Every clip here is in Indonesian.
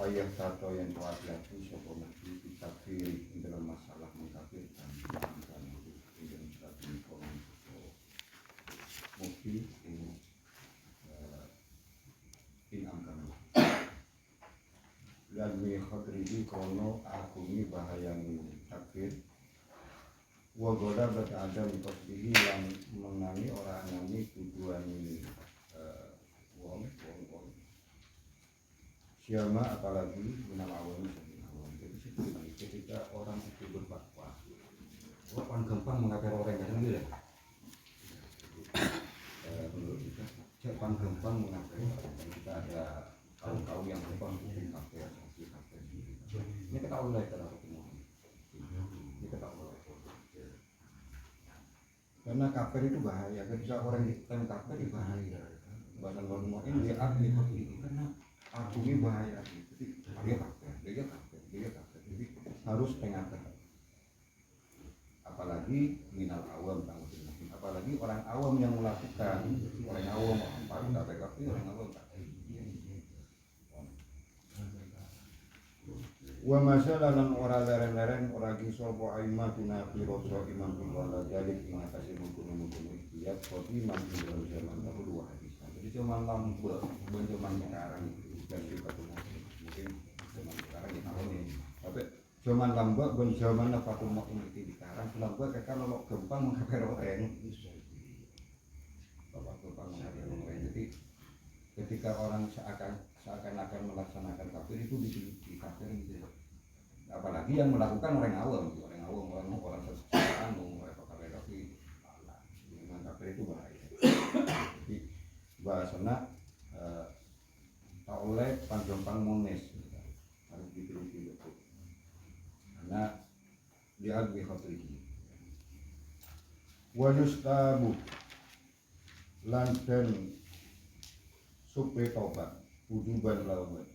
payah tato yang hati-hati sapa mesti dikafiri dalam masalah mengkafirkan kan itu yang tadi kolom mesti in angkan dan mi khadrihi krono akuni bahayani takfir wa goda bata ada mikosdihi yang menangi orang nani tujuan ini wong siapa apalagi minal awam jadi ketika orang itu berfatwa orang gampang mengakar orang kan gitu ya menurut kita siapa gampang mengakar kita ada kaum yang gampang mengakar ini kita mulai cara ketemu ini kita mulai karena kafir itu bahaya ketika orang diklaim kafir itu bahaya bahkan kalau ini dia aktif karena aku ini bahaya jadi dia kafir jadi harus tengah-tengah apalagi minal awam apalagi orang awam yang melakukan orang awam orang kafir orang awam wa masalan ora leren-leren ora kisah po aimatuna fi rasul imam wala jalik ing atase mungkin dia kopi imam dalam zaman aku dua hadis jadi cuma lampu zaman sekarang dan juga mungkin zaman sekarang ya tahu nih tapi zaman lampu ben zaman apa tuh mau ini di sekarang lampu kalau gampang mengkafir orang bapak gampang mengkafir orang jadi ketika orang seakan-akan melaksanakan kafir itu dikafir gitu. Apalagi yang melakukan orang awam orang sesat orang kafir dengan kafir itu bahaya. Jadi bahasana tak oleh gampang mones harus diteliti betul. Karena dia lebih khawatir. Wajustabu lanten supaya taubat wujuban lawan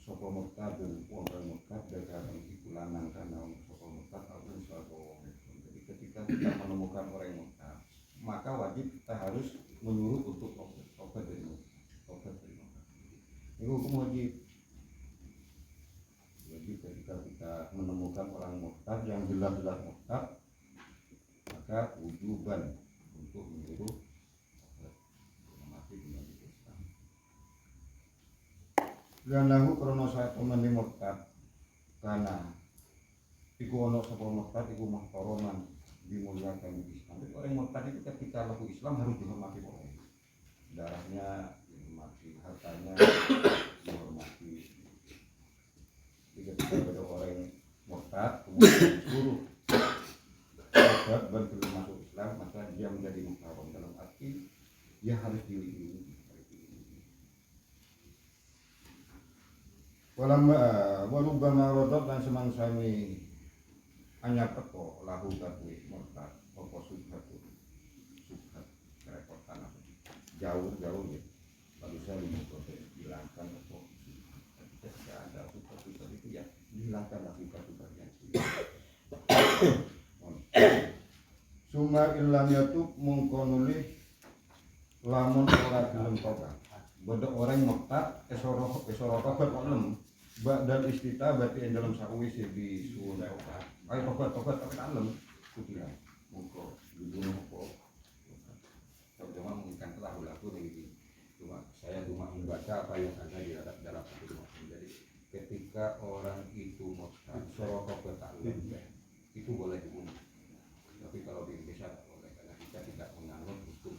sapa muktadun wong muktad dalam iku lanang kana sapa muktad atau sapa wong jadi ketika kita menemukan orang muktad maka wajib kita harus menyuruh untuk taubat dari muktad itu hukum wajib ketika kita menemukan orang muktad yang jelas-jelas muktad maka wujuban untuk menyuruh dan lahu krono satu meni murtad karena iku ono sapa murtad iku muhtaraman dimuliakan di Islam. Jadi orang murtad itu ketika laku Islam harus dihormati oleh darahnya, dihormati hartanya, dihormati. Jadi ketika ada orang murtad kemudian disuruh tobat dan belum masuk Islam maka dia menjadi muhtaram dalam arti dia harus dilindungi. Walubama rodot dan semangsami anyar teko lahu katwi murtad apa subhat kerepotan jauh ya lalu saya hilangkan apa ketika ada subhat itu ya dihilangkan lagi subhatnya summa illam yatub mungkonulih lamun ora gelem tobat bodok orang murtad esoro tobat kok lem dan istita berarti yang dalam sawis di suun tobat ayo tobat tapi kalem kutilah monggo dulu apa cuma menginginkan lagu ini cuma saya cuma membaca apa yang ada di dalam satu jadi ketika orang itu murtad esoro tobat kalem itu boleh dibunuh tapi kalau di Indonesia tidak boleh karena kita tidak menganut hukum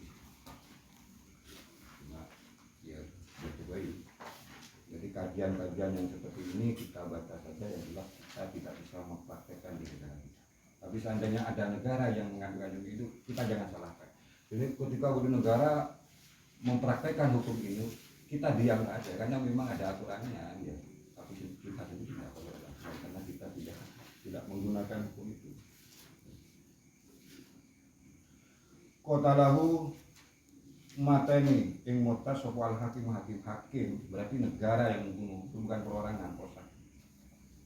jadi kajian-kajian yang seperti ini kita baca saja yang jelas kita tidak bisa mempraktekkan di negara kita. Tapi seandainya ada negara yang mengambil itu kita jangan salahkan. Jadi ketika di negara mempraktekkan hukum ini kita diam aja karena memang ada aturannya ya. Tapi kita sendiri tidak boleh karena kita tidak menggunakan hukum itu. Kotalahu mateni ing murtad sapa al hakim berarti negara yang membunuh bukan perorangan kosak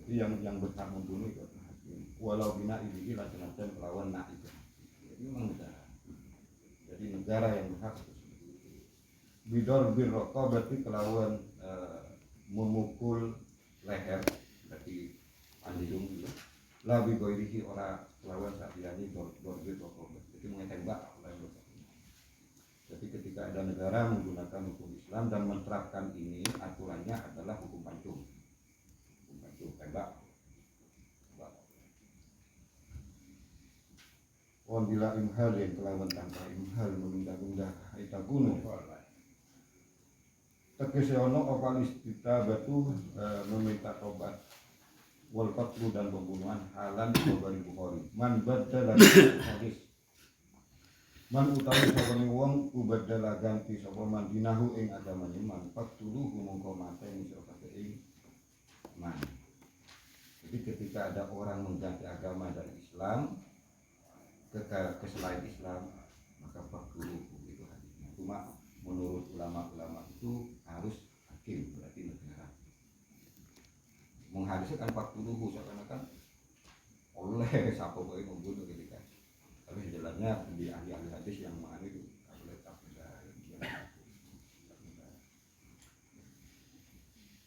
jadi yang berhak membunuh itu hakim walau bina ibihi lajan melawan naib jadi memang negara jadi negara yang berhak bidor birroko berarti kelawan memukul leher berarti andilung gitu. Labi goirihi ora lawan sapiani dorget okobat. Jadi mulai tembak oleh Allah. Jadi ketika ada negara menggunakan hukum Islam dan menerapkan ini, aturannya adalah hukum pancung. Hukum pancung tembak. Wan bila imhal yang kelawan tanpa imhal menunda-nunda ita gunung. Tegese ono opal istita batu meminta tobat. Wal qatlu dan pembunuhan halan Bukhari Bukhari. Man badala hadis. Man utawi sapane wong ubadala ganti sapa man dinahu ing agamane man faqtulu mongko mateni sapa ing man. Jadi ketika ada orang mengganti agama dari Islam ke selain Islam, maka faqtulu itu hadisnya. Cuma menurut ulama-ulama itu harus hakim, berarti negara. Menghadisnya kan faqtulu seakan-akan oleh siapa boleh membunuh gitu kan. Tapi jelasnya di ahli-ahli hadis yang mana itu boleh tak beda.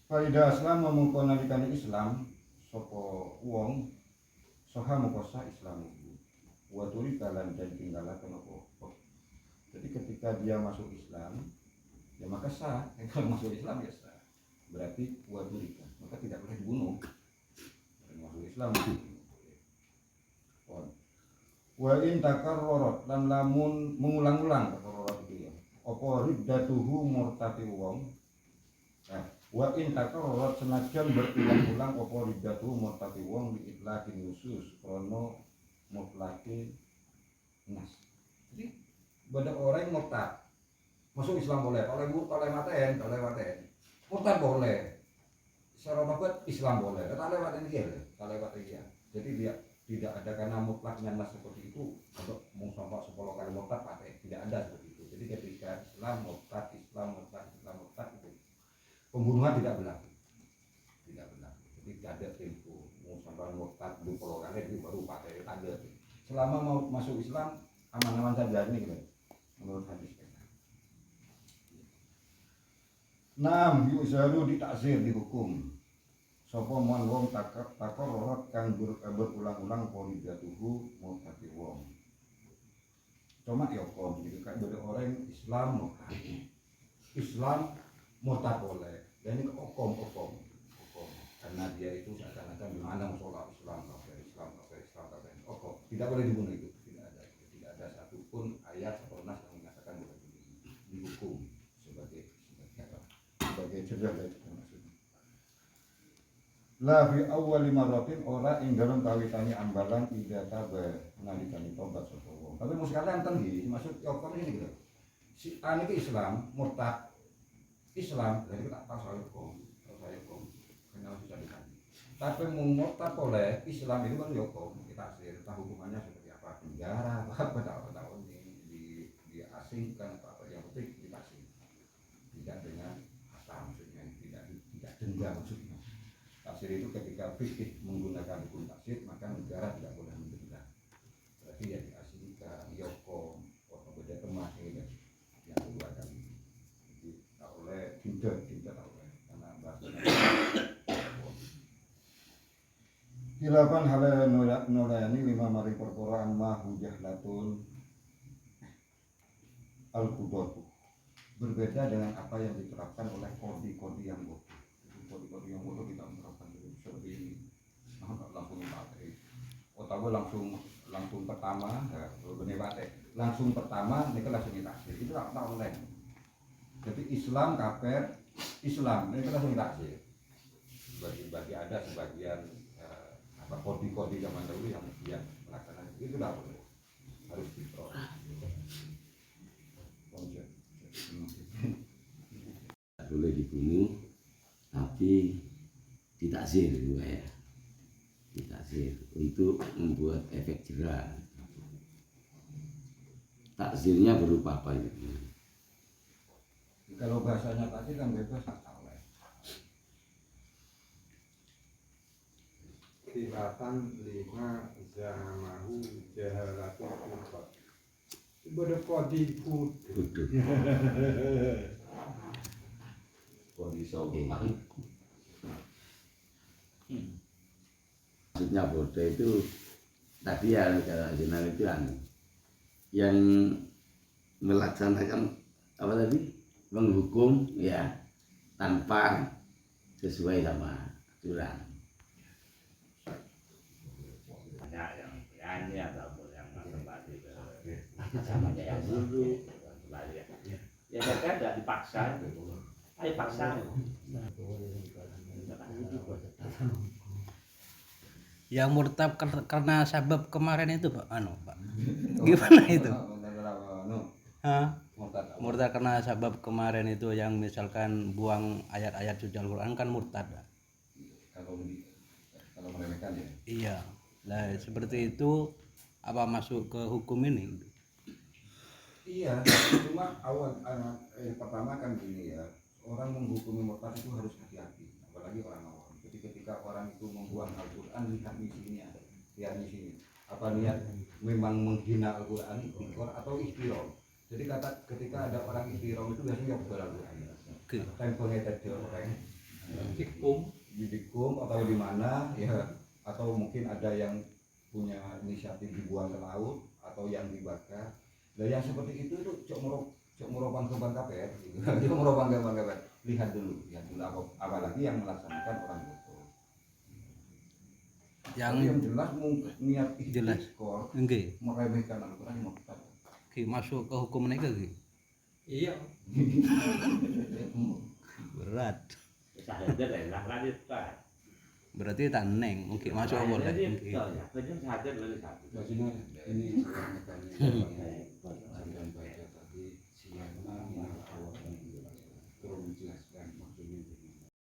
Faidah Islam memungkinkan Islam sopo wong soha mukosa Islam waduri kalan dan tinggalan apa. Jadi ketika dia masuk Islam ya maka sah. Kalau masuk Islam ya sah, berarti waduri maka tidak boleh dibunuh. Masuk Islam wa in takarrarat lan lamun mengulang-ulang takarrarat itu ya apa riddatuhu murtati wong wa in takarrarat senajan berulang-ulang apa riddatuhu murtati wong li itlaqin khusus krono mutlaqin nas. Jadi pada orang murtad masuk Islam boleh maten murtad boleh secara bakat Islam boleh tak lewat ini ya jadi dia tidak ada karena mutlaknya nas seperti itu untuk mengsampak 10 kali murtad pakai tidak ada seperti itu. Jadi ketika Islam murtad itu pembunuhan tidak berlaku. Jadi tidak ada tempo mengsampak murtad 20 kali itu baru pakai tidak ada. Selama mau masuk Islam aman-aman saja ini gitu. Menurut hadis kita. Nam yuzalu ditakzir dihukum. Sapa mon wong takorot kang berulang-ulang poridatuhu murtati wong. Cuma ya kom gitu kan ada orang Islam murtad boleh. Dan ini okom karena dia itu seakan-akan gimana sholat Islam okom tidak boleh dibunuh itu tidak ada satupun ayat atau nas yang mengatakan boleh dihukum sebagai cerdas. La fi awwali marratin ora ing dalem kawitane ambalan ida tabe nalikane tobat sapa wong. Tapi mesti kalian enten maksud yokom ini gitu. Si an iki Islam murtad Islam jadi kita pas saya kom kenal sudah dikali. Tapi murtad oleh Islam itu kan yokom kita cerita hukumannya seperti apa penjara apa tahun ini diasingkan apa yang penting dikasih tidak dengan apa maksudnya tidak denda maksudnya. Taksir itu ketika fikih menggunakan hukum taksir maka negara tidak boleh mendenda. Berarti ya diasingkan, yokom, atau beda temas gitu. Yang kedua kali. Jadi tak boleh tidak boleh karena bahasanya. Hilapan halal nolayani 5 mari perkara amma hujahlatun al-qudatu. Berbeda dengan apa yang diterapkan oleh kodi-kodi yang bodoh. Kodi-kodi yang bodoh kita menerapkan seperti ini. Langsung pakai. Otawa langsung pertama, langsung pertama mereka langsung ditaksir. Itu tak oleh. Jadi Islam kafir, Islam mereka langsung ditaksir. Bagi ada sebagian kodi-kodi zaman dahulu yang melaksanakan itu tidak boleh. Harus diproses. Boleh dibunuh tapi ditakzir juga ya, ditakzir untuk membuat efek jerah. Takzirnya berupa apa itu? Kalau bahasanya takzir kan bebas tak oleh. Khilafan 5 zamahu jahalatul kulfat. Ibadah kodi put. Kodi sopan. maksudnya bodoh itu tadi ya kalau jenang itu yang melaksanakan apa tadi menghukum ya tanpa sesuai sama aturan. Banyak yang berani ataupun yang kembali ke zamannya yang dulu kembali ya mereka tidak dipaksa, ayo paksa. Yang murtad karena sebab kemarin itu Pak, Pak. Gimana itu? Hah? Murtad karena sebab kemarin itu yang misalkan buang ayat-ayat suci Al-Quran kan murtad. Kalau meremehkan ya. Iya. Nah, seperti itu apa masuk ke hukum ini? Iya, cuma pertama kan gini ya, orang menghukumi murtad itu harus hati-hati, apalagi orang awam. Jadi ketika orang itu membuang Al-Quran, lihat misinya, lihat misinya. Apa niat memang menghina Al-Quran, ikor atau ikhtirom. Jadi ketika ada orang ikhtirom itu biasanya yang betul Al-Quran. Tempelnya tadi orang dikum atau di mana ya, atau mungkin ada yang punya inisiatif dibuang ke laut atau yang dibakar. Nah yang seperti itu cok meropang korban KPR gitu. Cok meropang korban KPR. Lihat dulu apalagi yang melaksanakan orang itu. Yang jelas niat jelas. Nggih. Meremehkan Al-Quran murtad. Masuk ke hukum mereka gitu. Iya. Berat. Sadar lah lanjut Pak. Berarti taneng mungkin masuk boleh. Betul sadar lalu satu. Maksudnya ini akan baca tadi siapa yang turun menjelaskan maksudnya gimana.